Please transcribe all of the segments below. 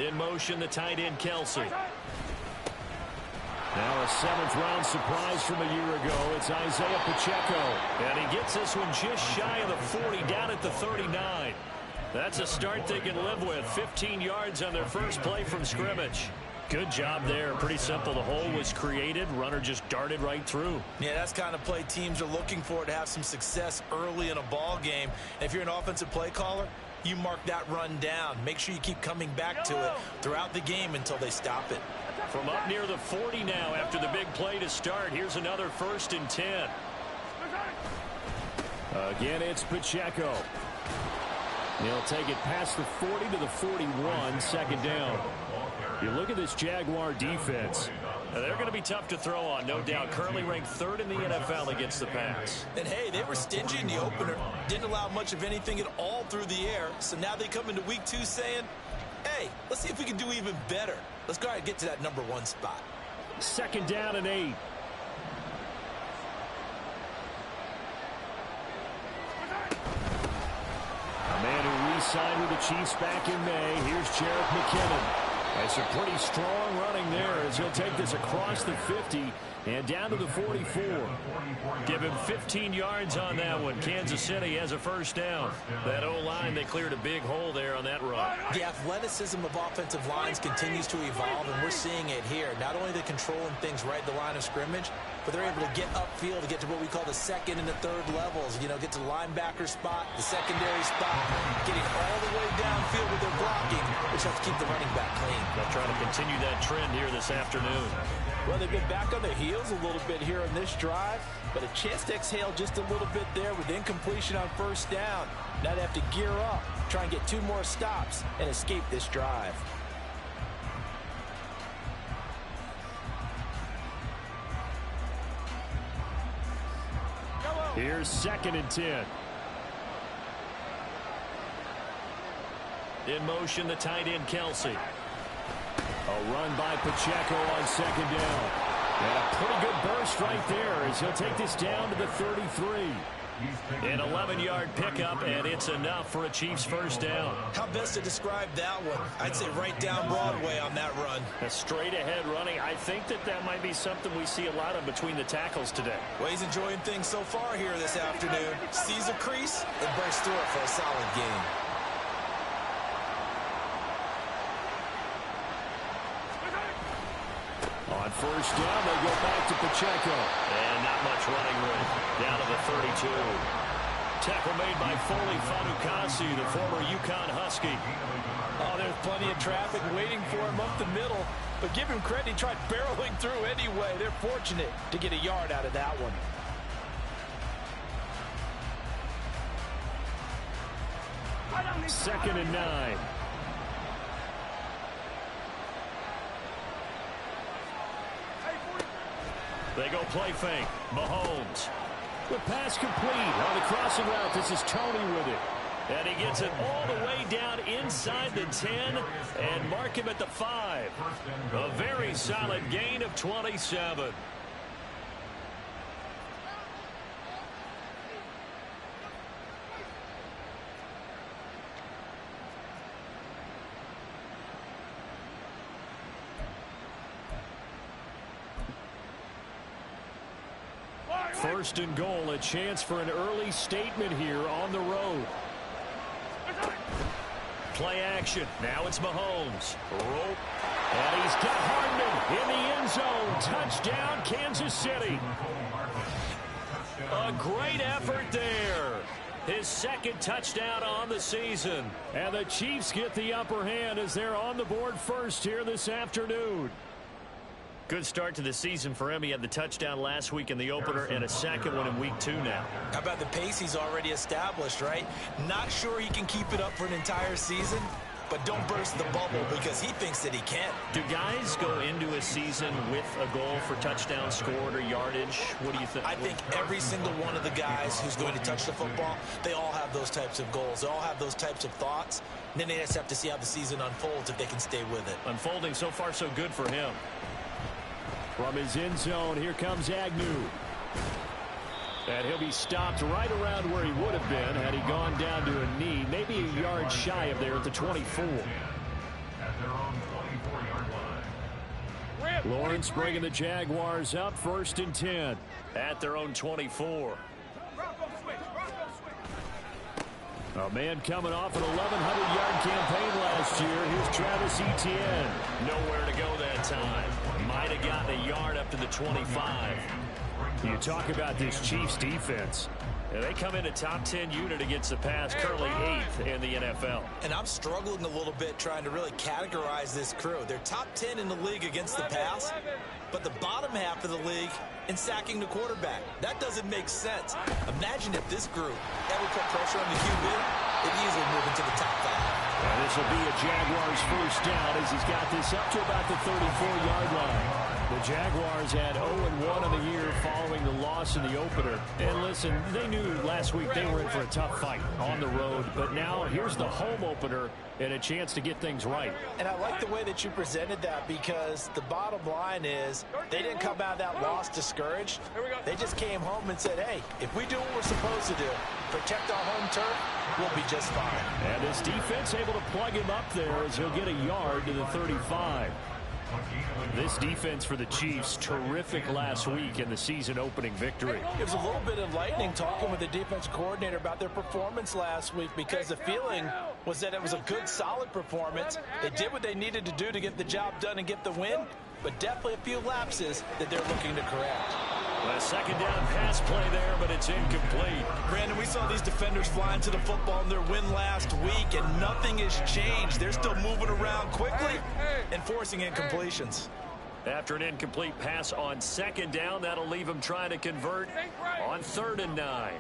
In motion, the tight end, Kelsey. Now a seventh-round surprise from a year ago. It's Isaiah Pacheco. And he gets this one just shy of the 40, down at the 39. That's a start they can live with. 15 yards on their first play from scrimmage. Good job there. Pretty simple. The hole was created. Runner just darted right through. Yeah, that's the kind of play teams are looking for to have some success early in a ball game. And if you're an offensive play caller, you mark that run down. Make sure you keep coming back to it throughout the game until they stop it. From up near the 40 now after the big play to start. Here's another 1st and 10. Again, it's Pacheco. He'll take it past the 40 to the 41, 2nd down. You look at this Jaguar defense. Now, they're going to be tough to throw on, no doubt. Currently ranked 3rd in the NFL against the pass. And, hey, they were stingy in the opener. Didn't allow much of anything at all through the air. So now they come into week 2 saying, hey, let's see if we can do even better. Let's go ahead and get to that number 1 spot. 2nd down and 8. A man who re-signed with the Chiefs back in May. Here's Jarrett McKinnon. That's a pretty strong running there as he'll take this across the 50 and down to the 44. Give him 15 yards on that one. Kansas City has a 1st down. That O-line, they cleared a big hole there on that run. The athleticism of offensive lines continues to evolve, and we're seeing it here. Not only they're controlling things right at the line of scrimmage, but they're able to get upfield to get to what we call the 2nd and the 3rd levels. You know, get to the linebacker spot, the secondary spot, getting all the way downfield with their blocking, which helps keep the running back clean. They'll try to continue that trend here this afternoon. Well, they've been back on their heels a little bit here on this drive, but a chance to exhale just a little bit there with incompletion on 1st down. Now they have to gear up, try and get 2 more stops, and escape this drive. Here's 2nd and 10. In motion, the tight end, Kelsey. A run by Pacheco on 2nd down. And a pretty good burst right there as he'll take this down to the 33. An 11-yard pickup, and it's enough for a Chiefs 1st down. How best to describe that one? I'd say right down Broadway on that run. A straight-ahead running. I think that might be something we see a lot of between the tackles today. Well, he's enjoying things so far here this afternoon. Sees a crease and bursts through it for a solid gain. On 1st down, they go back to Pacheco. And not much running room. Down to the 32. Tackle made by Foley Fatukasi, the former UConn Husky. Oh, there's plenty of traffic waiting for him up the middle. But give him credit, he tried barreling through anyway. They're fortunate to get a yard out of that one. Second and 9. They go play fake. Mahomes. With pass complete on the crossing route. This is Tony with it. And he gets it all the way down inside the 10 and mark him at the 5. A very solid gain of 27. First and goal, a chance for an early statement here on the road. Play action. Now it's Mahomes. Rope. And he's got Hardman in the end zone. Touchdown, Kansas City. A great effort there. His 2nd touchdown on the season. And the Chiefs get the upper hand as they're on the board first here this afternoon. Good start to the season for him. He had the touchdown last week in the opener and a 2nd one in week 2 now. How about the pace he's already established, right? Not sure he can keep it up for an entire season, but don't burst the bubble because he thinks that he can. Do guys go into a season with a goal for touchdown scored or yardage? What do you think? I think every single one of the guys who's going to touch the football, they all have those types of goals. They all have those types of thoughts. And then they just have to see how the season unfolds if they can stay with it. Unfolding so far so good for him. From his end zone, here comes Agnew. And he'll be stopped right around where he would have been had he gone down to a knee, maybe a yard shy of there at the 24. Lawrence bringing the Jaguars up 1st and 10. At their own 24. A man coming off an 1,100-yard campaign last year. Here's Travis Etienne. Nowhere to go that time. Might have gotten a yard up to the 25. You talk about this Chiefs defense. Yeah, they come in a top 10 unit against the pass, currently 8th in the NFL. And I'm struggling a little bit trying to really categorize this crew. They're top 10 in the league against the pass, but the bottom half of the league in sacking the quarterback. That doesn't make sense. Imagine if this group ever put pressure on the QB, they'd easily move into the top 5. And this will be a Jaguars first down as he's got this up to about the 34-yard line. The Jaguars had 0-1 on the year following the loss in the opener. And listen, they knew last week they were in for a tough fight on the road. But now here's the home opener and a chance to get things right. And I like the way that you presented that, because the bottom line is they didn't come out of that loss discouraged. They just came home and said, hey, if we do what we're supposed to do, protect our home turf, we'll be just fine. And this defense able to plug him up there as he'll get a yard to the 35. This defense for the Chiefs, terrific last week in the season-opening victory. It was a little bit enlightening talking with the defense coordinator about their performance last week, because the feeling was that it was a good, solid performance. They did what they needed to do to get the job done and get the win, but definitely a few lapses that they're looking to correct. A second down pass play there, but it's incomplete. Brandon, we saw these defenders flying to the football in their win last week, and nothing has changed. They're still moving around quickly and forcing incompletions. After an incomplete pass on second down, that'll leave them trying to convert on 3rd and 9.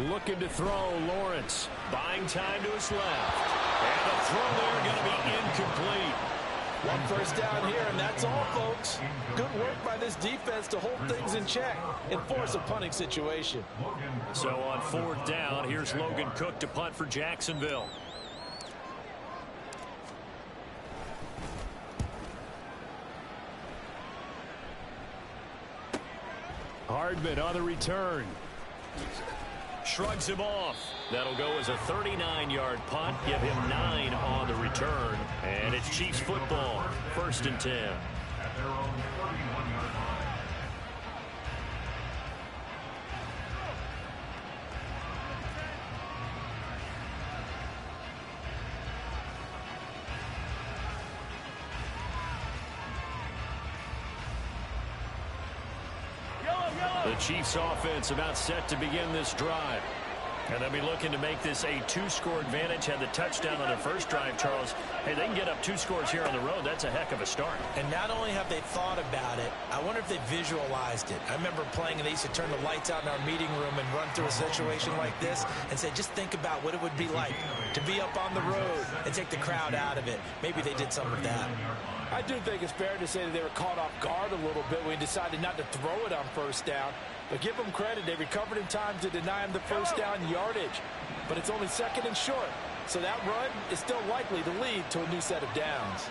Looking to throw, Lawrence. Buying time to his left. And the throw there going to be incomplete. One first down here, and that's all, folks. Good work by this defense to hold things in check and force a punting situation. So on 4th down, here's Logan Cook to punt for Jacksonville. Hardman on the return. Shrugs him off. That'll go as a 39-yard punt. Give him 9 on the return. And it's Chiefs football. 1st and 10. The Chiefs offense about set to begin this drive. And they'll be looking to make this a 2-score advantage. Had the touchdown on their first drive, Charles. Hey, they can get up 2 scores here on the road. That's a heck of a start. And not only have they thought about it, I wonder if they visualized it. I remember playing, and they used to turn the lights out in our meeting room and run through a situation like this and say, just think about what it would be like to be up on the road and take the crowd out of it. Maybe they did some of that. I do think it's fair to say that they were caught off guard a little bit when we decided not to throw it on first down. But give them credit. They recovered in time to deny them the first down yardage. But it's only 2nd and short. So that run is still likely to lead to a new set of downs.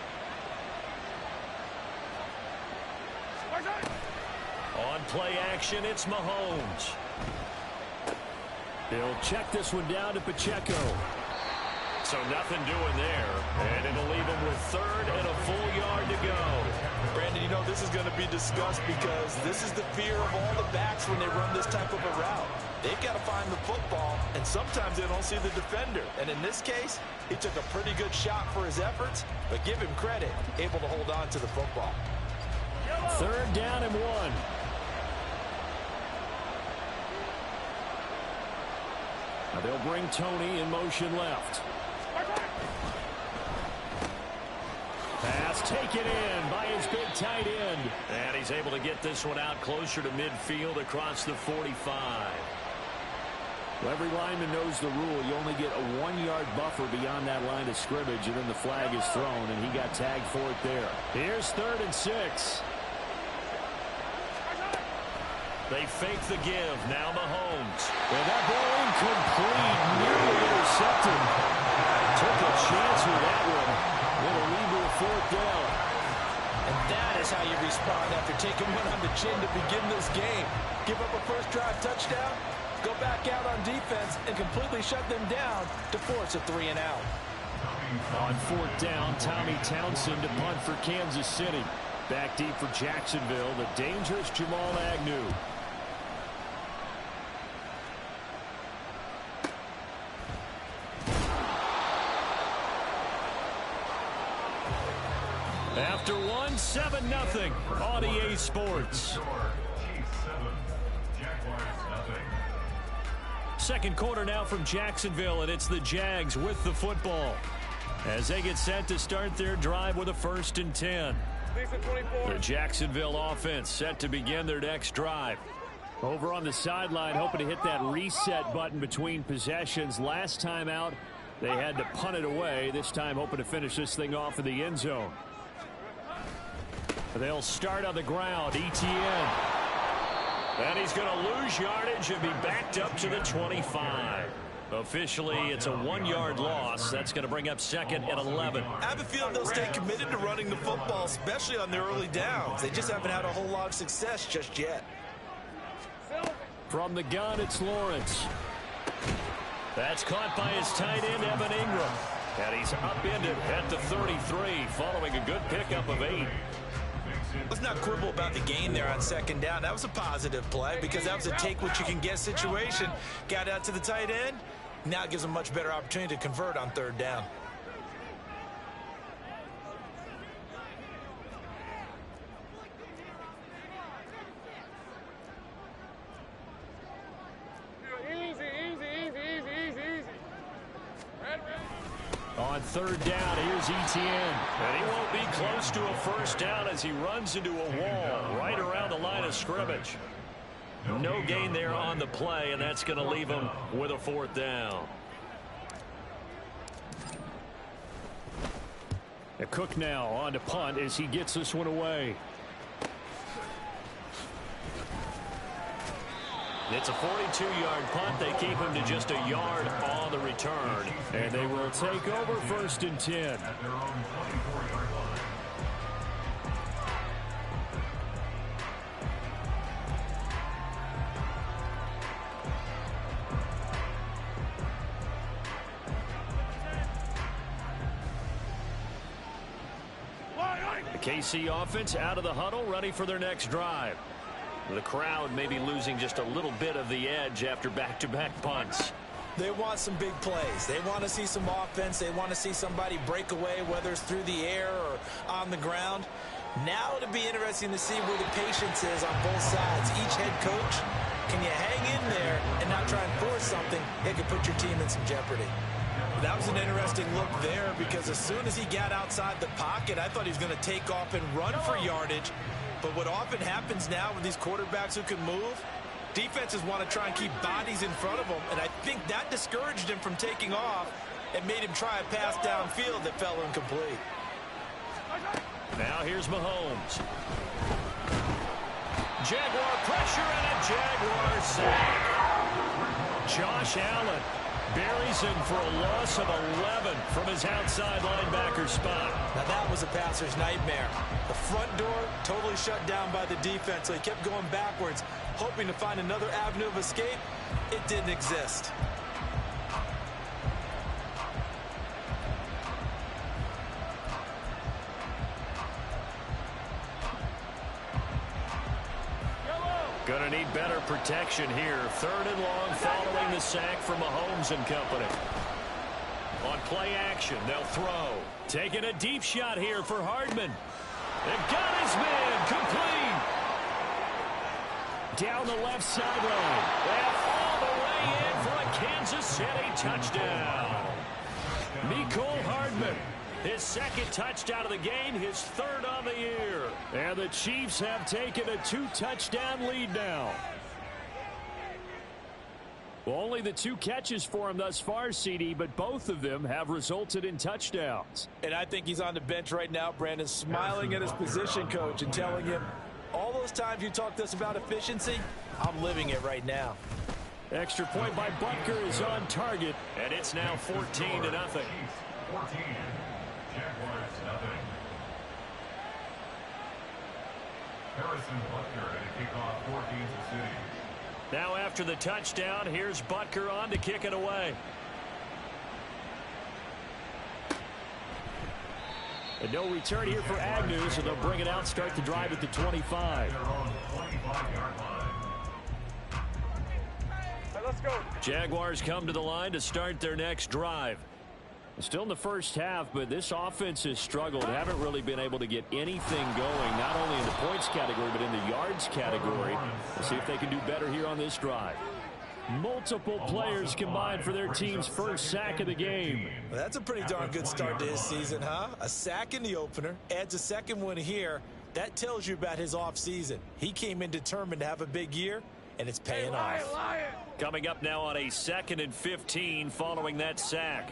On play action, it's Mahomes. He'll check this one down to Pacheco. So nothing doing there. And it'll leave him with 3rd and a full yard to go. Brandon, you know this is going to be discussed, because this is the fear of all the backs when they run this type of a route. They've got to find the football, and sometimes they don't see the defender. And in this case, he took a pretty good shot for his efforts, but give him credit, able to hold on to the football. 3rd down and 1. Now they'll bring Tony in motion left. Pass taken in by his big tight end. And he's able to get this one out closer to midfield across the 45. Well, every lineman knows the rule. You only get a 1-yard buffer beyond that line of scrimmage, and then the flag is thrown, and he got tagged for it there. Here's 3rd and 6. They fake the give. Now Mahomes. And that ball incomplete, nearly intercepted. Took a chance with that one. It'll lead to a 4th down. And that is That's how you respond after taking one on the chin to begin this game. Give up a first drive touchdown, go back out on defense, and completely shut them down to force a 3-and-out. On fourth down, Tommy Townsend to punt for Kansas City. Back deep for Jacksonville, the dangerous Jamal Agnew. After one, 7-0 on EA Sports. Second quarter now from Jacksonville, and it's the Jags with the football as they get set to start their drive with a 1st and 10. The Jacksonville offense set to begin their next drive. Over on the sideline, hoping to hit that reset button between possessions. Last time out, they had to punt it away. This time, hoping to finish this thing off in the end zone. They'll start on the ground. Etienne. And he's going to lose yardage and be backed up to the 25. Officially, it's a 1-yard loss. That's going to bring up 2nd and 11. I have a feeling they'll stay committed to running the football, especially on their early downs. They just haven't had a whole lot of success just yet. From the gun, it's Lawrence. That's caught by his tight end, Evan Ingram. And he's upended at the 33 following a good pickup of 8. Let's not quibble about the gain there on 2nd down. That was a positive play because that was a take-what-you-can-get situation. Got out to the tight end. Now it gives them a much better opportunity to convert on 3rd down. On 3rd down, here's Etienne. And he won't be close to a 1st down as he runs into a wall right around the line of scrimmage. No gain there on the play, and that's going to leave him with a 4th down. Cook now on to punt as he gets this one away. It's a 42-yard punt. They keep him to just a yard on the return. And they will take over 1st and 10. The KC offense out of the huddle, ready for their next drive. The crowd may be losing just a little bit of the edge after back-to-back punts. They want some big plays. They want to see some offense. They want to see somebody break away, whether it's through the air or on the ground. Now it'll be interesting to see where the patience is on both sides. Each head coach, can you hang in there and not try and force something that could put your team in some jeopardy? That was an interesting look there because as soon as he got outside the pocket, I thought he was going to take off and run for yardage. But what often happens now with these quarterbacks who can move, defenses want to try and keep bodies in front of them, and I think that discouraged him from taking off and made him try a pass downfield that fell incomplete. Now here's Mahomes. Jaguar pressure and a Jaguar sack. Josh Allen buries him for a loss of 11 from his outside linebacker spot. Now that was a passer's nightmare. The front door totally shut down by the defense, so he kept going backwards, hoping to find another avenue of escape. It didn't exist. Going to need better protection here. 3rd and long following the sack from Mahomes and company. On play action, they'll throw. Taking a deep shot here for Hardman. And got his man complete. Down the left sideline. And all the way in for a Kansas City touchdown. Mecole Hardman. His 2nd touchdown of the game, his 3rd on the year. And the Chiefs have taken a 2-touchdown lead now. Well, only the 2 catches for him thus far, CD, but both of them have resulted in touchdowns. And I think he's on the bench right now, Brandon, smiling at his position coach and telling him, all those times you talked to us about efficiency, I'm living it right now. Extra point by Butker is on target. And it's now 14-0. 14. Jaguars, nothing. Now after the touchdown, here's Butker on to kick it away. And no return here for Agnew, so they'll bring it out, start the drive at the 25. Let's go. Jaguars come to the line to start their next drive. Still in the first half, but this offense has struggled. Haven't really been able to get anything going, not only in the points category, but in the yards category. We'll see if they can do better here on this drive. Multiple players combined for their team's first sack of the game. Well, that's a pretty darn good start to his season, huh? A sack in the opener, adds a second one here. That tells you about his offseason. He came in determined to have a big year, and it's paying off. Coming up now on a 2nd and 15 following that sack.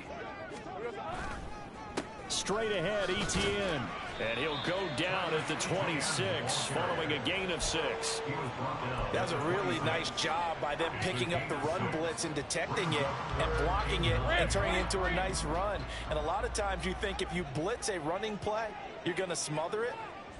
Straight ahead, Etienne. And he'll go down at the 26 following a gain of 6. That was a really nice job by them picking up the run blitz and detecting it and blocking it and turning it into a nice run. And a lot of times you think if you blitz a running play, you're going to smother it.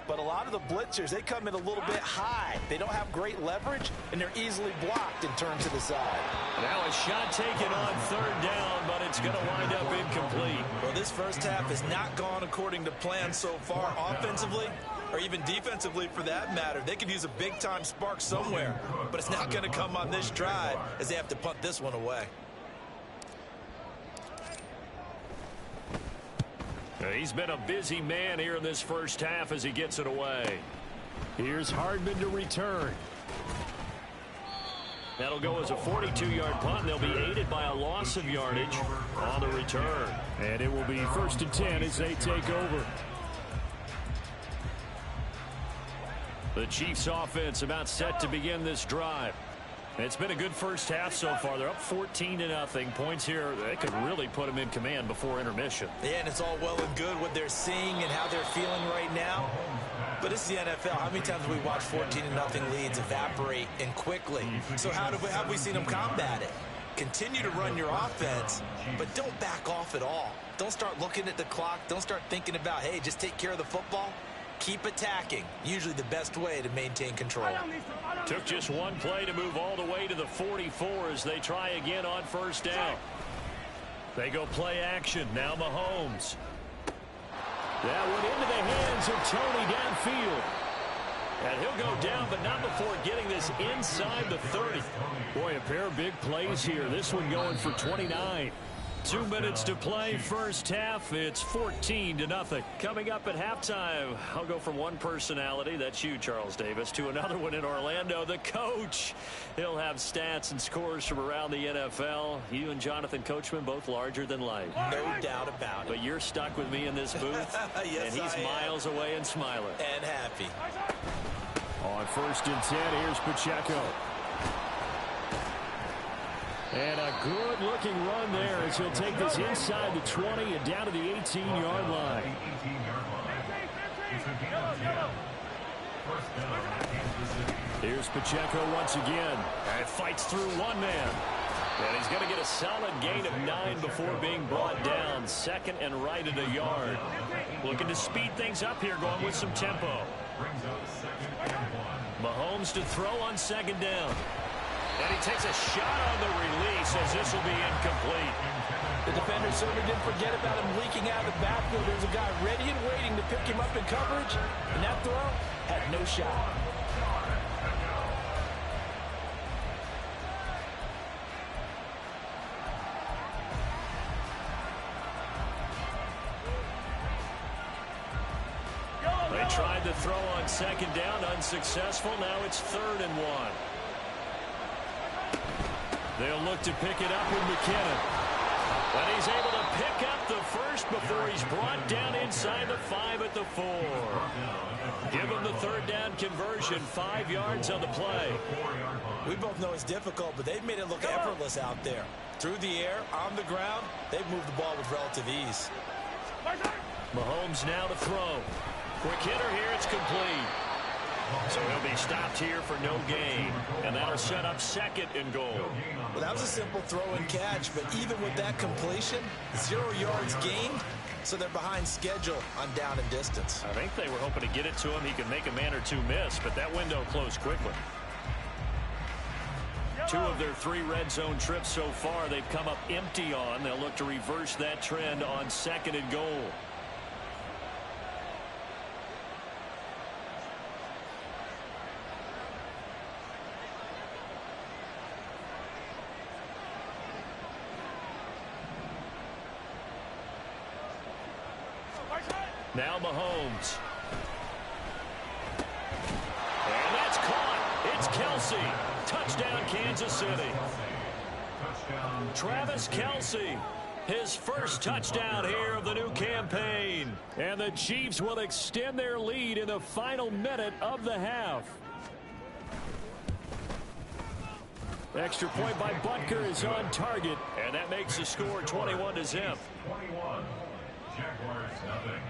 But a lot of the blitzers, they come in a little bit high. They don't have great leverage, and they're easily blocked and turned to the side. Now a shot taken on 3rd down, but it's going to wind up incomplete. Well, this first half has not gone according to plan so far offensively, or even defensively for that matter. They could use a big-time spark somewhere, but it's not going to come on this drive as they have to punt this one away. He's been a busy man here in this first half as he gets it away. Here's Hardman to return. That'll go as a 42-yard punt. They'll be aided by a loss of yardage on the return. And it will be 1st and 10 as they take over. The Chiefs offense about set to begin this drive. It's been a good first half so far. They're up 14-0. Points here, they could really put them in command before intermission. Yeah, and it's all well and good what they're seeing and how they're feeling right now. But it's the NFL. How many times have we watched 14-0 leads evaporate and quickly? So how have we seen them combat it? Continue to run your offense, but don't back off at all. Don't start looking at the clock. Don't start thinking about, hey, just take care of the football. Keep attacking. Usually the best way to maintain control. Took just one play to move all the way to the 44 as they try again on 1st down. They go play action. Now Mahomes. That went into the hands of Tony downfield. And he'll go down, but not before getting this inside the 30. Boy, a pair of big plays here. This one going for 29. 2 minutes to play first half. It's 14-0. Coming up at halftime, I'll go from one personality, that's you, Charles Davis, to another one in Orlando, the coach. He'll have stats and scores from around the NFL. You and Jonathan Coachman both larger than life. No doubt about it. But you're stuck with me in this booth, yes, and he's miles away and smiling. And happy. On 1st and 10, here's Pacheco. And a good-looking run there as he'll take this inside the 20 and down to the 18-yard line. Here's Pacheco once again. And fights through one man. And he's going to get a solid gain of 9 before being brought down. 2nd and right at a yard. Looking to speed things up here, going with some tempo. Mahomes to throw on 2nd down. And he takes a shot on the release as this will be incomplete. The defender certainly didn't forget about him leaking out of the backfield. There's a guy ready and waiting to pick him up in coverage. And that throw had no shot. They tried to throw on 2nd down, unsuccessful. Now it's 3rd and 1. They'll look to pick it up with McKinnon. And he's able to pick up the first before he's brought down inside the 5 at the 4. Give him the 3rd down conversion, 5 yards on the play. We both know it's difficult, but they've made it look effortless out there. Through the air, on the ground, they've moved the ball with relative ease. Mahomes now to throw. Quick hitter here, it's complete. So he'll be stopped here for no gain. And that'll set up 2nd and goal. Well, that was a simple throw and catch, but even with that completion, 0 yards gained, so they're behind schedule on down and distance. I think they were hoping to get it to him. He could make a man or two miss, but that window closed quickly. 2 of their 3 red zone trips so far they've come up empty on. They'll look to reverse that trend on 2nd and goal. Now Mahomes. And that's caught. It's Kelsey. Touchdown, Kansas City. Travis Kelsey, his first touchdown here of the new campaign. And the Chiefs will extend their lead in the final minute of the half. Extra point by Butker is on target, and that makes the score 21-0. 21. Jaguars nothing.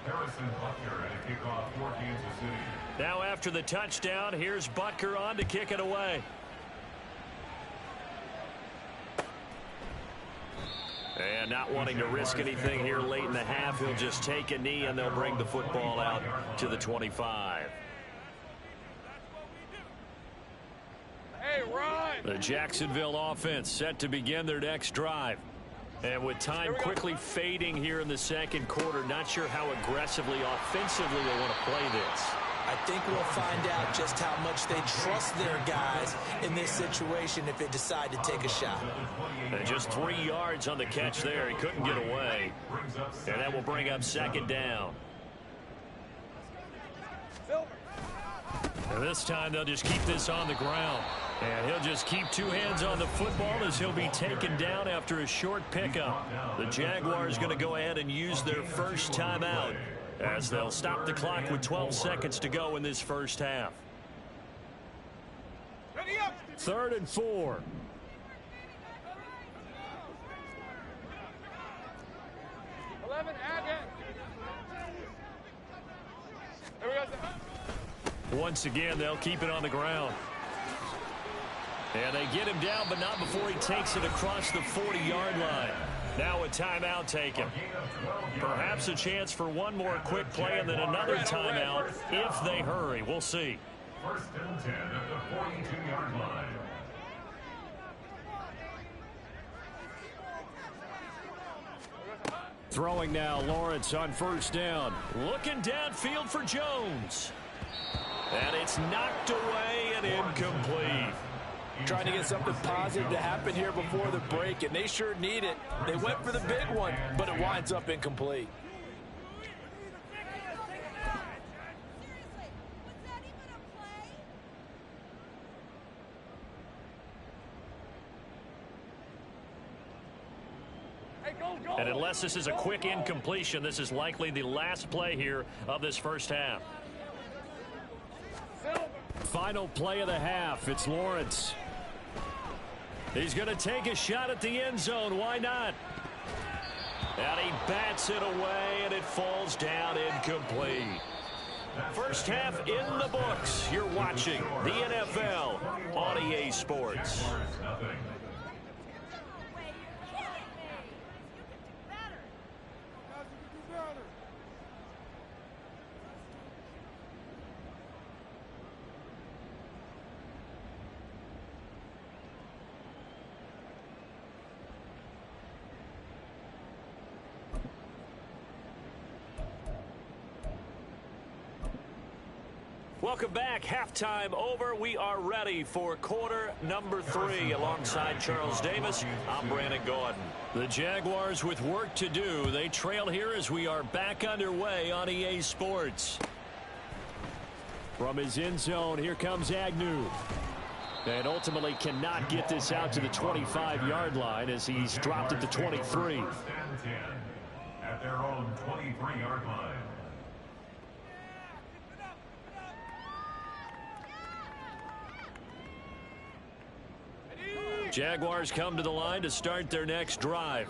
Harrison Butker at a kickoff for Kansas City. Now after the touchdown, here's Butker on to kick it away. And not wanting to risk anything here late in the half, he'll just take a knee and they'll bring the football out to the 25. Hey, Ron! The Jacksonville offense set to begin their next drive. And with time quickly fading here in the second quarter, not sure how aggressively, offensively they want to play this. I think we'll find out just how much they trust their guys in this situation if they decide to take a shot. And just 3 yards on the catch there. He couldn't get away. And that will bring up 2nd down. And this time they'll just keep this on the ground. And he'll just keep 2 hands on the football as he'll be taken down after a short pickup. The Jaguars going to go ahead and use their first timeout as they'll stop the clock with 12 seconds to go in this first half. 3rd and 4. Once again, they'll keep it on the ground. And they get him down, but not before he takes it across the 40-yard line. Now a timeout taken. Perhaps a chance for one more quick play and then another timeout if they hurry. We'll see. 1st and 10 at the 42-yard line. Throwing now, Lawrence on 1st down. Looking downfield for Jones. And it's knocked away and incomplete. Trying to get something positive to happen here before the break, and they sure need it. They went for the big one, but it winds up incomplete. And unless this is a quick incompletion, this is likely the last play here of this first half. Final play of the half. It's Lawrence. He's going to take a shot at the end zone. Why not? And he bats it away, and it falls down incomplete. First half in the books. You're watching the NFL on EA Sports. Welcome back. Halftime over. We are ready for quarter number 3. Alongside Charles Davis, I'm Brandon Gordon. The Jaguars with work to do. They trail here as we are back underway on EA Sports. From his end zone, here comes Agnew. And ultimately cannot get this out to the 25-yard line as he's dropped at the 23. 1st and 10 at their own 23-yard line. Jaguars come to the line to start their next drive.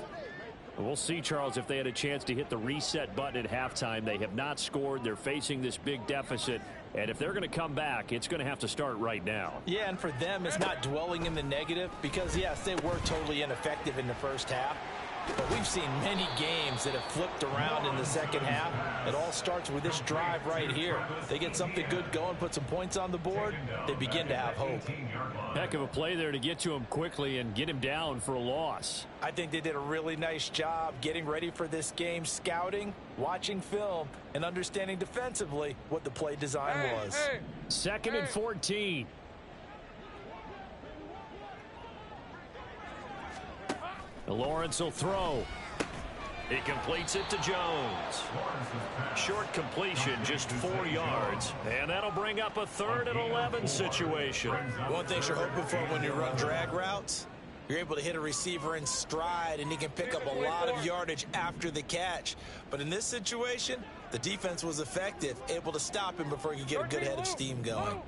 We'll see, Charles, if they had a chance to hit the reset button at halftime. They have not scored. They're facing this big deficit. And if they're going to come back, it's going to have to start right now. Yeah, and for them, it's not dwelling in the negative because, yes, they were totally ineffective in the first half. But we've seen many games that have flipped around in the second half. It all starts with this drive right here. They get something good going, put some points on the board, they begin to have hope. Heck of a play there to get to him quickly and get him down for a loss. I think they did a really nice job getting ready for this game, scouting, watching film, and understanding defensively what the play design was. Second and 14. Lawrence will throw. He completes it to Jones. Short completion, just 4 yards. And that'll bring up a 3rd and 11 situation. One thing you're hoping for when you run drag routes, you're able to hit a receiver in stride, and he can pick up a lot of yardage after the catch. But in this situation, the defense was effective, able to stop him before he could get a good head of steam going.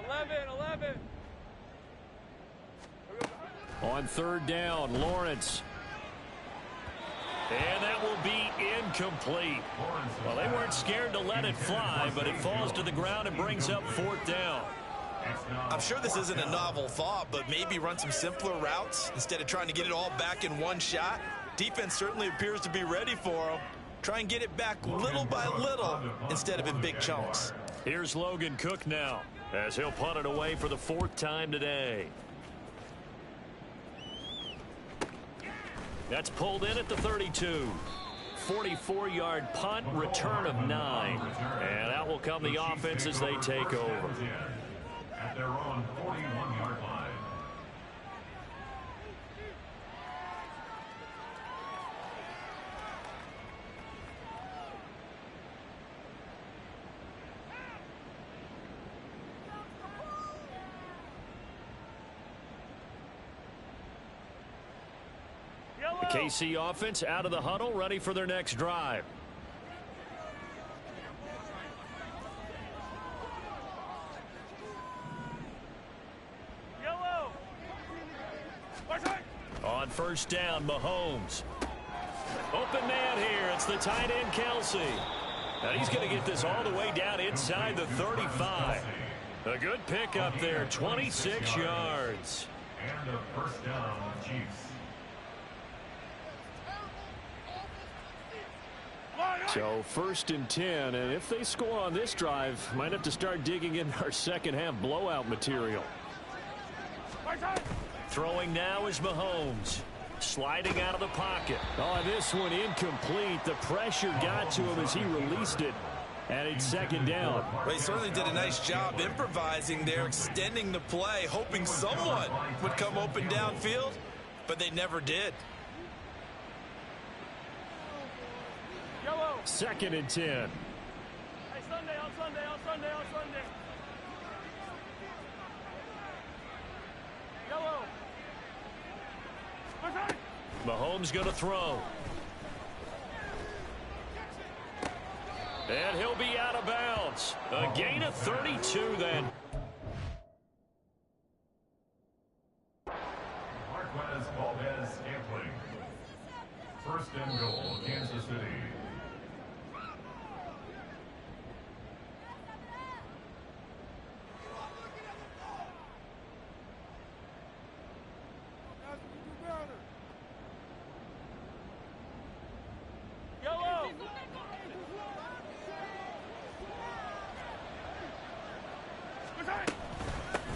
11. On 3rd down, Lawrence. And that will be incomplete. Well, they weren't scared to let it fly, but it falls to the ground and brings up 4th down. I'm sure this isn't a novel thought, but maybe run some simpler routes instead of trying to get it all back in one shot. Defense certainly appears to be ready for him. Try and get it back little by little instead of in big chunks. Here's Logan Cook now as he'll punt it away for the 4th time today. That's pulled in at the 32. 44-yard punt, return of 9. And out will come the offense as they take over. At their own 41-yard line. The KC offense out of the huddle, ready for their next drive. On 1st down, Mahomes. Open man here. It's the tight end, Kelsey. Now he's going to get this all the way down inside the 35. A good pickup there, 26 yards. And a 1st down, Chiefs. So 1st and 10, and if they score on this drive, might have to start digging in our second half blowout material. Throwing now is Mahomes. Sliding out of the pocket. Oh, this one incomplete. The pressure got to him as he released it. And it's 2nd down. Well, he certainly did a nice job improvising there, extending the play, hoping someone would come open downfield, but they never did. 2nd and 10. Hey, Sunday, on Sunday. Mahomes going to throw. And he'll be out of bounds. A gain of 32 then. Marquez Valdez Scantling. 1st and goal, Kansas City.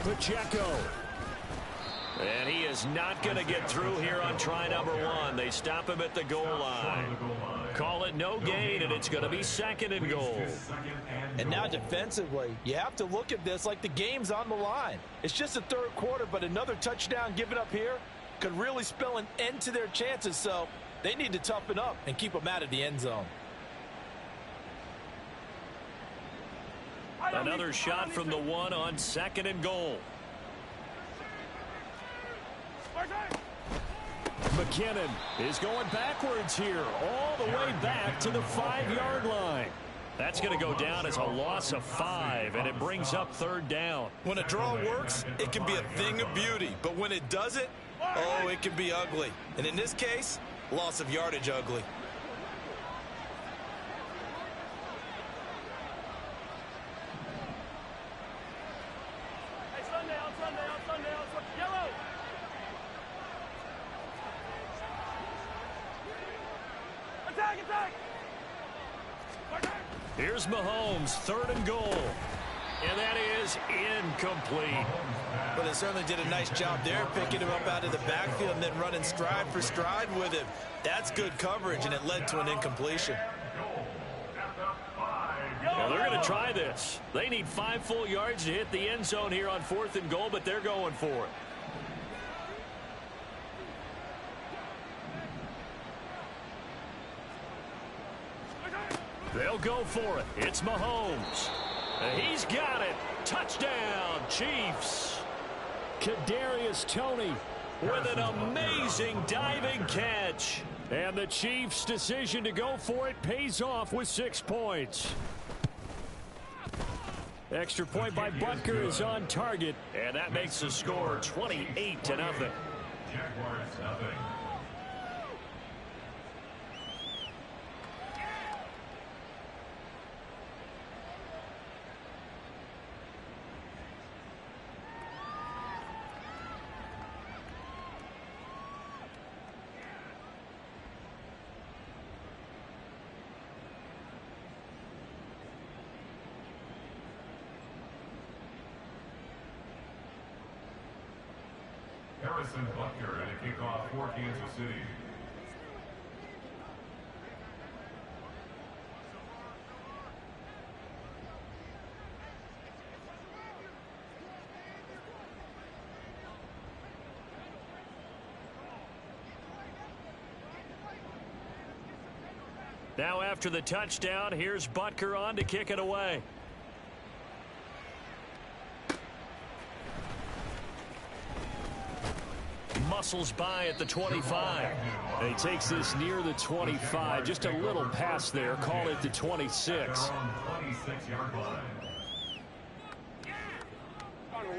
Pacheco. And he is not going to get through here on try number 1. They stop him at the goal line. Call it no gain, and it's going to be 2nd and goal. And now defensively, you have to look at this like the game's on the line. It's just the 3rd quarter, but another touchdown given up here could really spell an end to their chances. So they need to toughen up and keep them out of the end zone. Another shot from the 1 on 2nd and goal. McKinnon is going backwards here, all the way back to the 5-yard line. That's going to go down as a loss of 5, and it brings up 3rd down. When a draw works, it can be a thing of beauty. But when it doesn't, oh, it can be ugly. And in this case, loss of yardage ugly. Here's Mahomes, 3rd and goal. And that is incomplete. But they certainly did a nice job there, picking him up out of the backfield and then running stride for stride with him. That's good coverage, and it led to an incompletion. Well, they're going to try this. They need 5 full yards to hit the end zone here on 4th and goal, but they're going for it. They'll go for it. It's Mahomes. He's got it. Touchdown, Chiefs. Kadarius Toney with an amazing diving catch. And the Chiefs' decision to go for it pays off with 6 points. Extra point by Butker is on target. And that makes the score 28-0. Jaguars nothing. Harrison Butker and a kickoff for Kansas City. Now after the touchdown, here's Butker on to kick it away. Muscles by at the 25. He takes this near the 25. Just a little pass there. Call it the 26.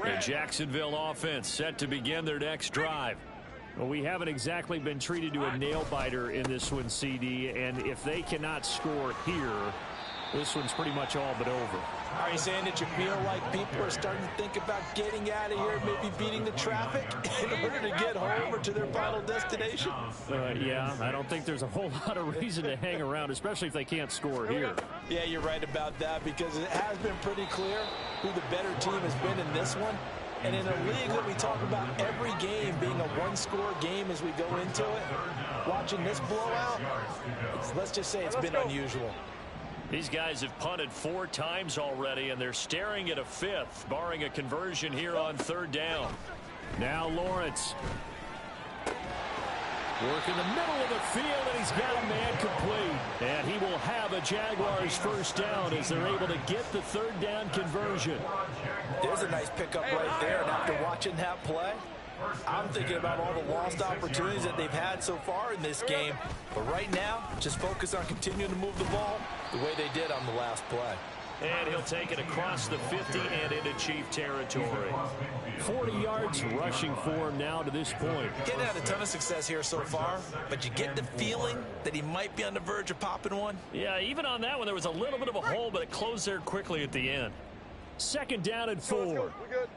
The Jacksonville offense set to begin their next drive. Well, we haven't exactly been treated to a nail-biter in this one, CD. And if they cannot score here, this one's pretty much all but over. Are you saying that you feel like people are starting to think about getting out of here, maybe beating the traffic in order to get home or to their final destination? Yeah, I don't think there's a whole lot of reason to hang around, especially if they can't score here. Yeah, you're right about that, because it has been pretty clear who the better team has been in this one. And in a league that we talk about every game being a one-score game as we go into it, watching this blowout, let's just say it's been unusual. These guys have punted 4 times already, and they're staring at a 5th, barring a conversion here on 3rd down. Now Lawrence. Work in the middle of the field, and he's got a man complete. And he will have a Jaguars 1st down as they're able to get the 3rd down conversion. There's a nice pickup right there, and after watching that play, I'm thinking about all the lost opportunities that they've had so far in this game. But right now, just focus on continuing to move the ball the way they did on the last play. And he'll take it across the 50 and into Chief territory. 40 yards rushing for him now to this point. Getting had a ton of success here so far, but you get the feeling that he might be on the verge of popping one. Yeah, even on that one, there was a little bit of a hole, but it closed there quickly at the end. 2nd down and 4. We good.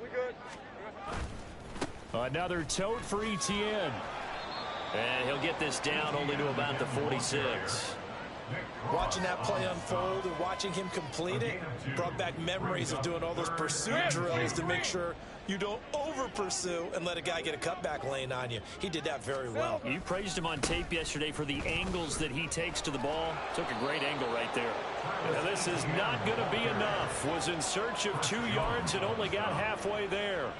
Another tote for Etienne. And he'll get this down only to about the 46. Watching that play unfold and watching him complete it brought back memories of doing all those pursuit drills to make sure you don't over-pursue and let a guy get a cutback lane on you. He did that very well. You praised him on tape yesterday for the angles that he takes to the ball. Took a great angle right there. And this is not going to be enough. Was in search of 2 yards and only got halfway there.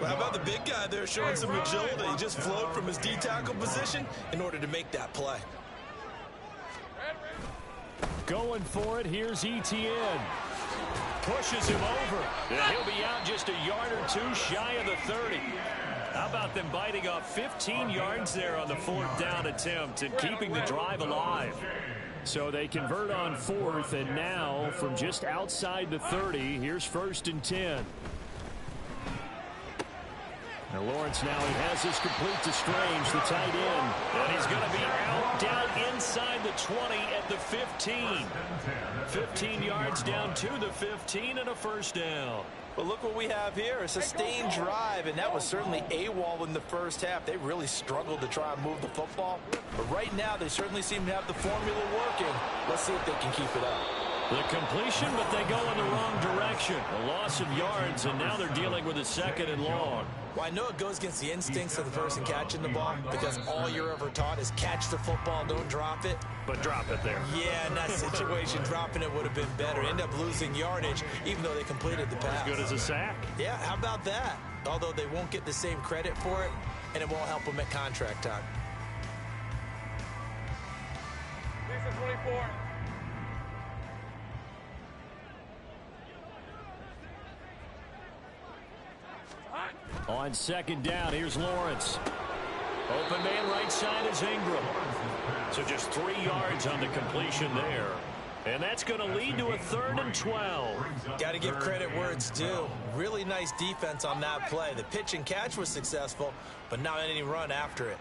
Well, how about the big guy there showing some agility? He just flowed from his D-tackle position in order to make that play. Going for it, here's Etienne. Pushes him over. And he'll be out just a yard or 2 shy of the 30. How about them biting off 15 yards there on the 4th down attempt and keeping the drive alive? So they convert on 4th, and now from just outside the 30, here's 1st and 10. Now Lawrence now he has this complete to Strange, the tight end. And he's going to be out down inside the 20 at the 15. 15 yards down to the 15 and a first down. But look what we have here, a sustained drive, and that was certainly AWOL in the first half. They really struggled to try and move the football. But right now, they certainly seem to have the formula working. Let's see if they can keep it up. The completion, but they go in the wrong direction. A loss of yards, and now they're dealing with a second and long. Well, I know it goes against the instincts of the person catching the ball because all you're ever taught is catch the football, don't drop it. But drop it there. Yeah, in that situation, dropping it would have been better. End up losing yardage, even though they completed the pass. As good as a sack. Yeah, how about that? Although they won't get the same credit for it, and it won't help them at contract time. 24. On second down, here's Lawrence. Open man right side is Ingram. So just 3 yards on the completion there. And that's going to lead to a 3rd and 12. Got to give credit where it's due. Really nice defense on that play. The pitch and catch was successful, but not any run after it.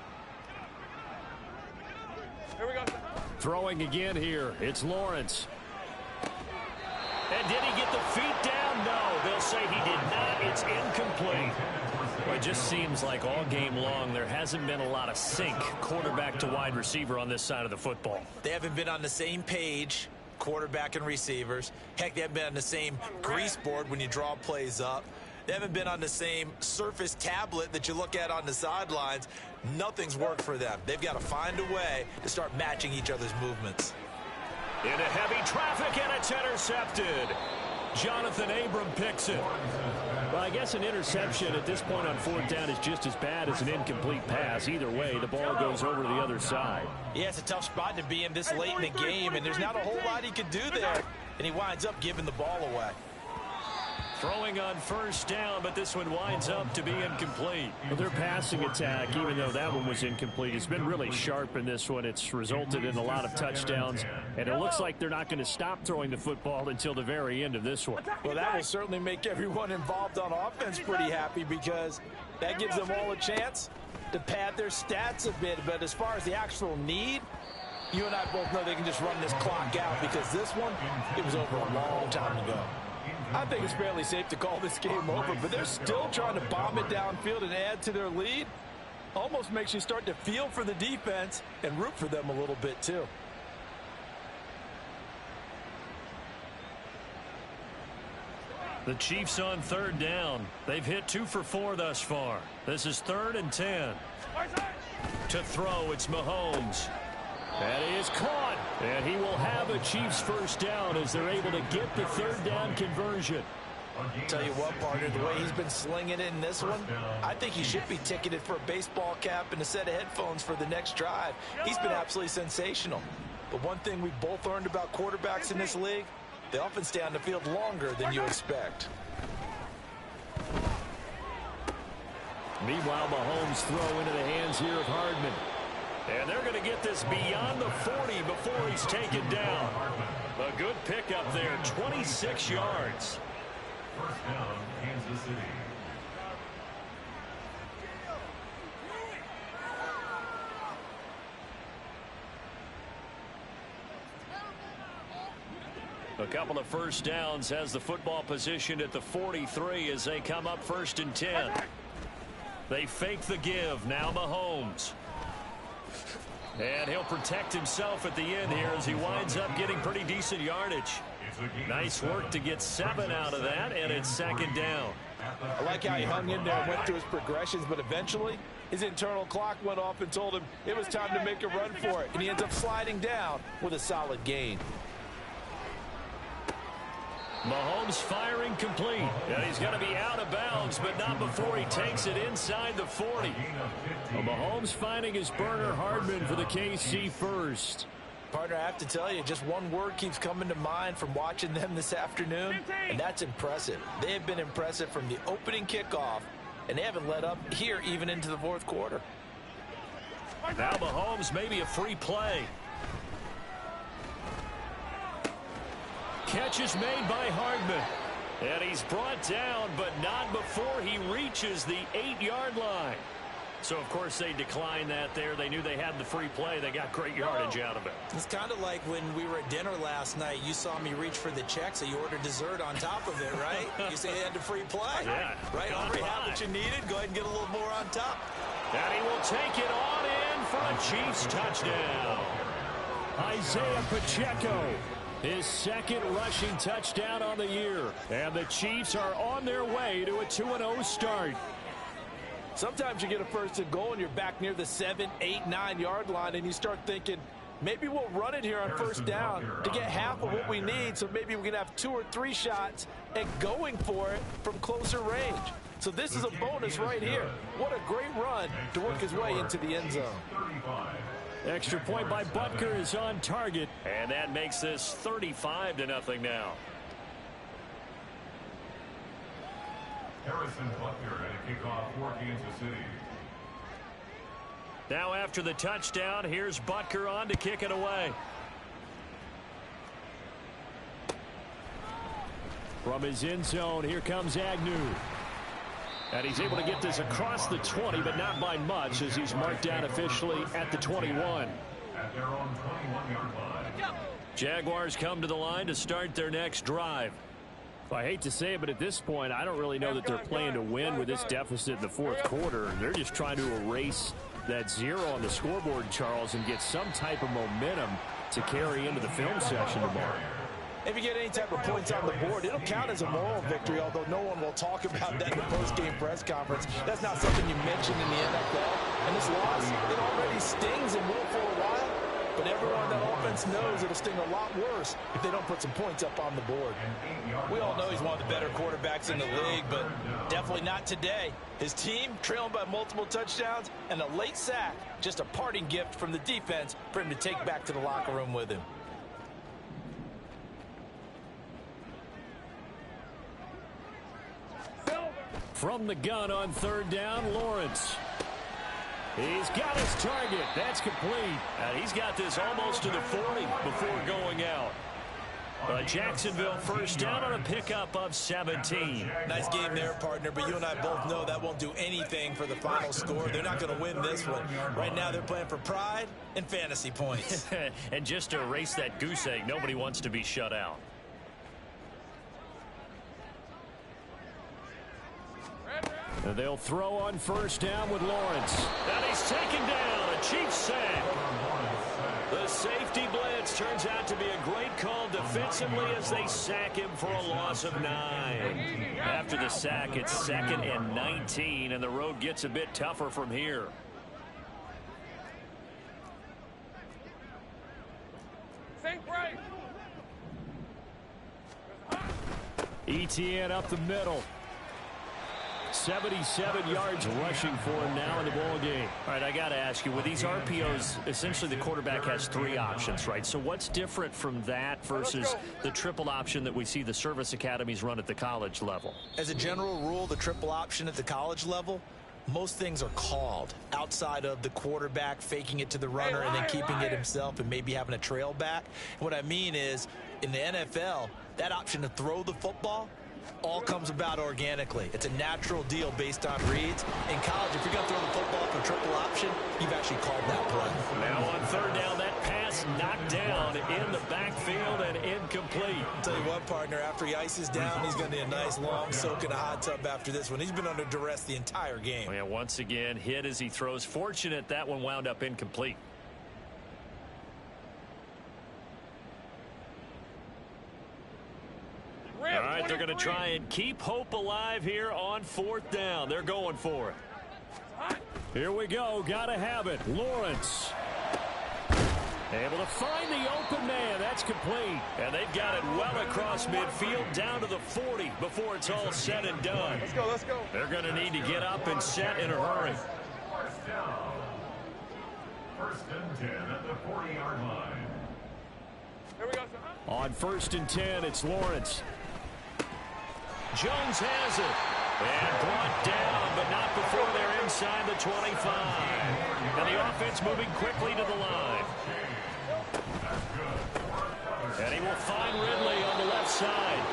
Here we go. Throwing again here, it's Lawrence. And did he get the feet down? No, they'll say he did not. It's incomplete. Well, it just seems like all game long there hasn't been a lot of sync quarterback to wide receiver on this side of the football. They haven't been on the same page, quarterback and receivers. Heck, they haven't been on the same grease board when you draw plays up. They haven't been on the same Surface tablet that you look at on the sidelines. Nothing's worked for them. They've got to find a way to start matching each other's movements. Into heavy traffic, and it's intercepted. Jonathan Abram picks it. Well, I guess an interception at this point on 4th down is just as bad as an incomplete pass. Either way, the ball goes over to the other side. Yeah, it's a tough spot to be in this late in the game, and there's not a whole lot he could do there. And he winds up giving the ball away. Throwing on 1st down, but this one winds up to be incomplete. Well, their passing attack, even though that one was incomplete, has been really sharp in this one. It's resulted in a lot of touchdowns, and it looks like they're not going to stop throwing the football until the very end of this one. Well, that will certainly make everyone involved on offense pretty happy because that gives them all a chance to pad their stats a bit. But as far as the actual need, you and I both know they can just run this clock out because this one, it was over a long time ago. I think it's fairly safe to call this game over, but they're still trying to bomb it downfield and add to their lead. Almost makes you start to feel for the defense and root for them a little bit too. The Chiefs on 3rd down. They've hit 2 for 4 thus far. This is 3rd and 10. To throw, it's Mahomes. That is caught, and he will have a Chiefs 1st down as they're able to get the 3rd down conversion. Tell you what, partner, the way he's been slinging it in this one, I think he should be ticketed for a baseball cap and a set of headphones for the next drive. He's been absolutely sensational. But one thing we both learned about quarterbacks in this league, they often stay on the field longer than you expect. Meanwhile, Mahomes throw into the hands here of Hardman. And they're going to get this beyond the 40 before he's taken down. A good pickup there, 26 yards. 1st down, Kansas City. A couple of 1st downs has the football position at the 43 as they come up 1st and 10. They fake the give. Now Mahomes. And he'll protect himself at the end here as he winds up getting pretty decent yardage. Nice work to get 7 out of that, and it's 2nd down. I like how he hung in there and went through his progressions, but eventually his internal clock went off and told him it was time to make a run for it, and he ends up sliding down with a solid gain. Mahomes firing complete. And he's going to be out of bounds, but not before he takes it inside the 40. Well, Mahomes finding his burner Hardman for the KC 1st. Partner, I have to tell you, just one word keeps coming to mind from watching them this afternoon, and that's impressive. They have been impressive from the opening kickoff, and they haven't let up here even into the 4th quarter. Now Mahomes maybe a free play. Catch is made by Hardman. And he's brought down, but not before he reaches the 8-yard line. So, of course, they declined that there. They knew they had the free play. They got great yardage out of it. It's kind of like when we were at dinner last night. You saw me reach for the check, so you ordered dessert on top of it, right? You say you had the free play. Yeah. Right? Already had what you needed. Go ahead and get a little more on top. And he will take it on in for a Chiefs touchdown. Isaiah Pacheco, his second rushing touchdown on the year. And the Chiefs are on their way to a 2-0 start. Sometimes you get a first and goal and you're back near the 7, 8, 9-yard line, and you start thinking, maybe we'll run it here on first down to get half of what we need, so maybe we can have 2 or 3 shots at going for it from closer range. So this is a bonus right here. What a great run to work his way into the end zone. Extra point by Butker is on target. And that makes this 35-0 now. Harrison Butker at a kickoff for Kansas City. Now after the touchdown, here's Butker on to kick it away. From his end zone, here comes Agnew. And he's able to get this across the 20, but not by much, as he's marked down officially at the 21. At their own 21-yard line. Jaguars come to the line to start their next drive. I hate to say it, but at this point, I don't really know that they're playing to win with this deficit in the fourth quarter. They're just trying to erase that 0 on the scoreboard, Charles, and get some type of momentum to carry into the film session tomorrow. If you get any type of points on the board, it'll count as a moral victory, although no one will talk about that in the post-game press conference. That's not something you mention in the NFL. And this loss, it already stings and will for a while. But everyone on that offense knows it'll sting a lot worse if they don't put some points up on the board. We all know he's one of the better quarterbacks in the league, but definitely not today. His team trailing by multiple touchdowns and a late sack, just a parting gift from the defense for him to take back to the locker room with him. From the gun on third down, Lawrence. He's got his target. That's complete. And he's got this almost to the 40 before going out. Jacksonville first down on a pickup of 17. Nice game there, partner, but you and I both know that won't do anything for the final score. They're not going to win this one. Right now they're playing for pride and fantasy points. And just to erase that goose egg, nobody wants to be shut out. And they'll throw on first down with Lawrence. And he's taken down. A Chiefs sack. The safety blitz turns out to be a great call defensively as they sack him for a loss of 9. After the sack, it's 2nd and 19, and the road gets a bit tougher from here. Sink break. ETN up the middle. 77 yards rushing for him now in the ball game. All right, I got to ask you, with these RPOs, essentially the quarterback has 3 options, right? So what's different from that versus the triple option that we see the service academies run at the college level? As a general rule, the triple option at the college level, most things are called outside of the quarterback faking it to the runner and then keeping it himself and maybe having a trail back. What I mean is, in the NFL, that option to throw the football all comes about organically. It's a natural deal based on reads. In college, if you're going to throw the football for triple option, you've actually called that play. Now on third down, that pass knocked down in the backfield and incomplete. I'll tell you what, partner, after he ices down, he's going to need a nice long soak in a hot tub after this one. He's been under duress the entire game. Oh, yeah, once again, hit as he throws. Fortunate that one wound up incomplete. All right, they're going to try and keep hope alive here on fourth down. They're going for it. Here we go. Got to have it. Lawrence. Able to find the open man. That's complete. And they've got it well across midfield down to the 40 before it's all said and done. Let's go, let's go. They're going to need to get up and set in a hurry. First down. 1st and 10 at the 40-yard line. Here we go, sir. On 1st and 10, it's Lawrence. Jones has it. And brought down, but not before they're inside the 25. And the offense moving quickly to the line. And he will find Ridley on the left side.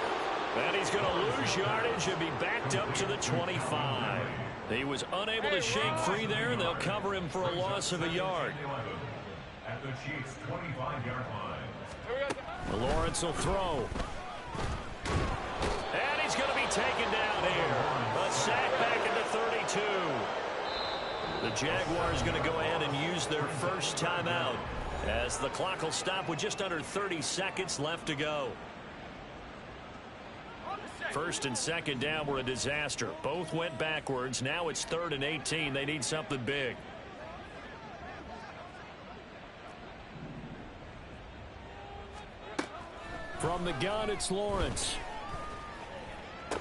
And he's he's going to lose yardage and be backed up to the 25. He was unable to shake free there, and they'll cover him for a loss of a yard. At the Chiefs' 25-yard line. Lawrence will throw. And he's going to be taken down here. A sack back at the 32. The Jaguars going to go ahead and use their first timeout as the clock will stop with just under 30 seconds left to go. First and second down were a disaster. Both went backwards. Now it's 3rd and 18. They need something big. From the gun, it's Lawrence. Well,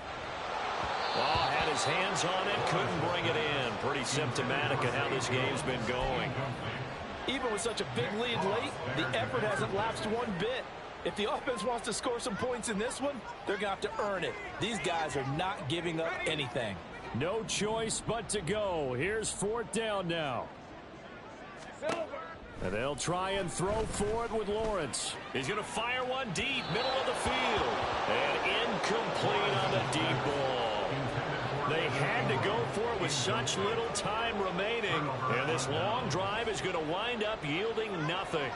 had his hands on it, couldn't bring it in. Pretty symptomatic of how this game's been going. Even with such a big lead late, the effort hasn't lapsed one bit. If the offense wants to score some points in this one, they're going to have to earn it. These guys are not giving up anything. No choice but to go. Here's 4th down now. And they'll try and throw for it with Lawrence. He's going to fire one deep, middle of the field. And incomplete on the deep ball. They had to go for it with such little time remaining. And this long drive is going to wind up yielding nothing.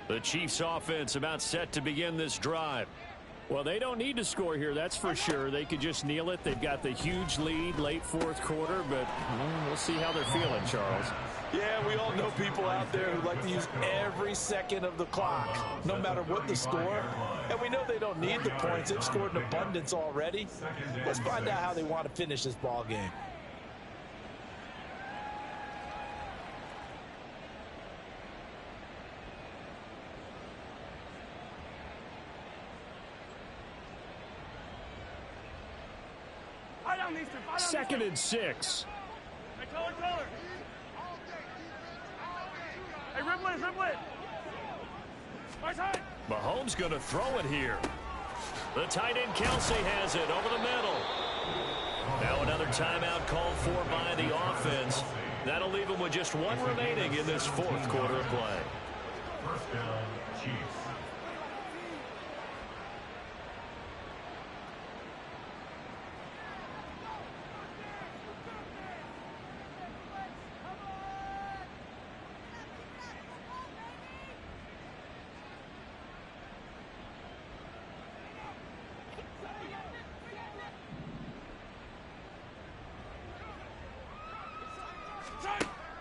The Chiefs offense about set to begin this drive. Well, they don't need to score here, that's for sure. They could just kneel it. They've got the huge lead late 4th quarter, but we'll see how they're feeling, Charles. Yeah, we all know people out there who like to use every second of the clock, no matter what the score. And we know they don't need the points. They've scored in abundance already. Let's find out how they want to finish this ball game. Second and 6. Hey, color. Hey, ribble it. Right side. Mahomes going to throw it here. The tight end Kelsey has it over the middle. Now another timeout called for by the offense. That'll leave them with just one remaining in this 4th quarter of play. First down, Chiefs.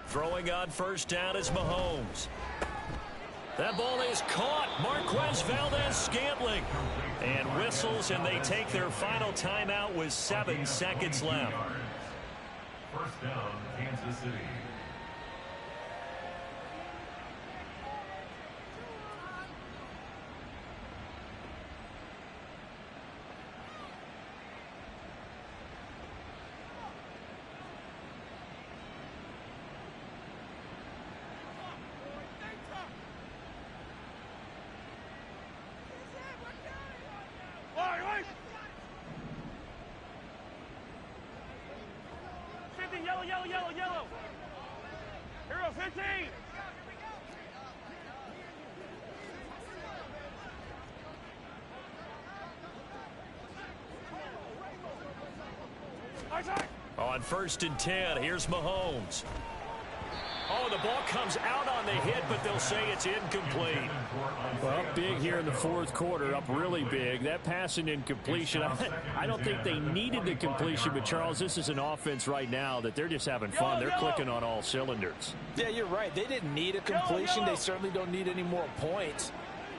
Throwing on first down is Mahomes. That ball is caught. Marquez Valdez-Scantling. And whistles, and they take their final timeout with 7 seconds left. First down, Kansas City. Yellow. Hero 15. On first and 10, here's Mahomes. Oh, the ball comes out on the hit, but they'll say it's incomplete. Well, big here in the 4th quarter, up really big. That pass and incompletion, I don't think they needed the completion, but Charles, this is an offense right now that they're just having fun. They're clicking on all cylinders. Yeah, you're right. They didn't need a completion. They certainly don't need any more points,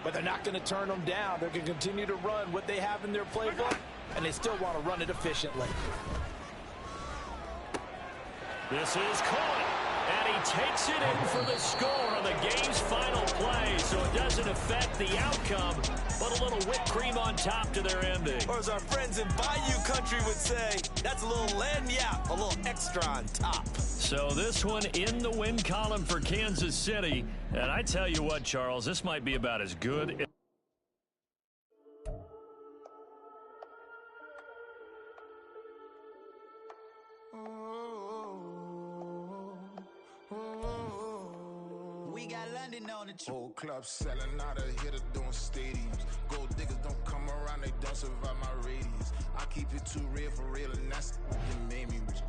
but they're not going to turn them down. They're going to continue to run what they have in their playbook, and they still want to run it efficiently. This is caught. And he takes it in for the score on the game's final play, so it doesn't affect the outcome, but a little whipped cream on top to their ending. Or as our friends in Bayou Country would say, that's a little lagniappe, a little extra on top. So this one in the win column for Kansas City, and I tell you what, Charles, this might be about as good. standing on the truth. Whole club selling out of hitter doing stadiums. Gold diggers don't come around, they don't survive my radius. I keep it too real for real, and that's what made me rich.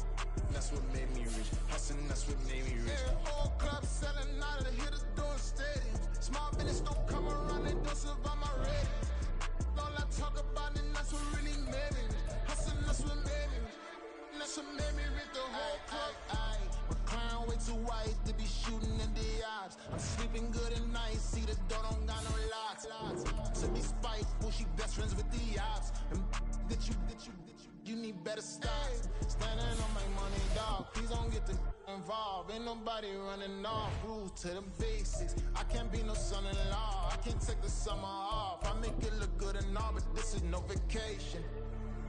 That's what made me rich. Hustling, that's what made me rich. Yeah, whole club selling out of the hitters doing stadiums. Small business don't come around, they don't survive my radius. All I talk about, and that's what really made me rich. Hustling, that's what made me rich. That's what made me rich. The whole club. My crown way too white to be shooting in the ops. I'm sleeping good at night, see the door don't got no locks. To be spiteful, she best friends with the ops. And that you need better stocks. Standing on my money, dog. Please don't get involved. Ain't nobody running off. Rules to the basics. I can't be no son-in-law. I can't take the summer off. I make it look good and all, but this is no vacation.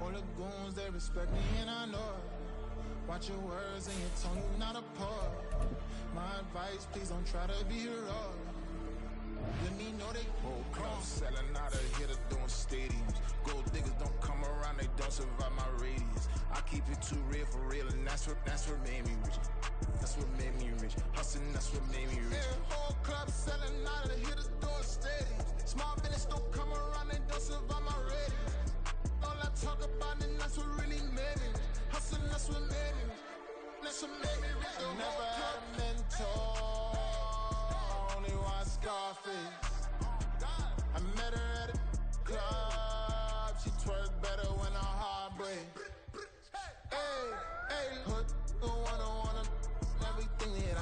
All the goons, they respect me and I know it. Watch your words and your tone, you not a poet. My advice, please don't try to be heroic. Let me know they whole club selling out of here to doing stadiums. Gold diggers don't come around, they don't survive my radius. I keep it too real for real, and that's what made me rich. That's what made me rich. Hustling, that's what made me rich. Yeah, whole club selling out of here to doing stadiums. Small business don't come around, they don't survive my radius. All I talk about, and that's what really made me rich. Hustling, that's what made me rich. That's what made me rich. I never had a mentor. Only watch Scarface. I met her at a club. She twerk better when her heart breaks. Hey, put the one-on-one everything that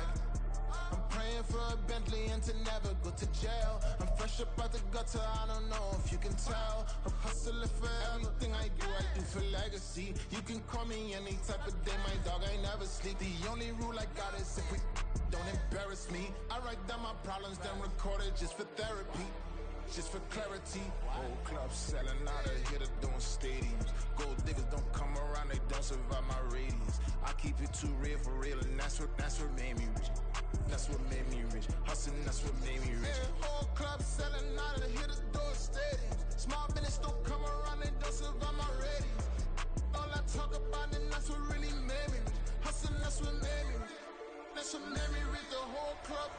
I'm praying for a Bentley and to never go to jail. I'm fresh up out the gutter, I don't know if you can tell. I'm hustling for everything I do for legacy. You can call me any type of day, my dog, I never sleep. The only rule I got is if we don't embarrass me. I write down my problems, then record it just for therapy. Just for clarity. Whole club selling out of here to doing stadiums. Gold diggers don't come around, they don't survive my radius. I keep it too real for real, and that's what made me rich. That's what made me rich. Hustling, that's what made me rich. Yeah, whole club selling out of here to doing stadiums. Small business don't come around, they don't survive my radius. All I talk about, and that's what really made me rich. Hustling, that's what made me rich. That's what made me rich. The whole club.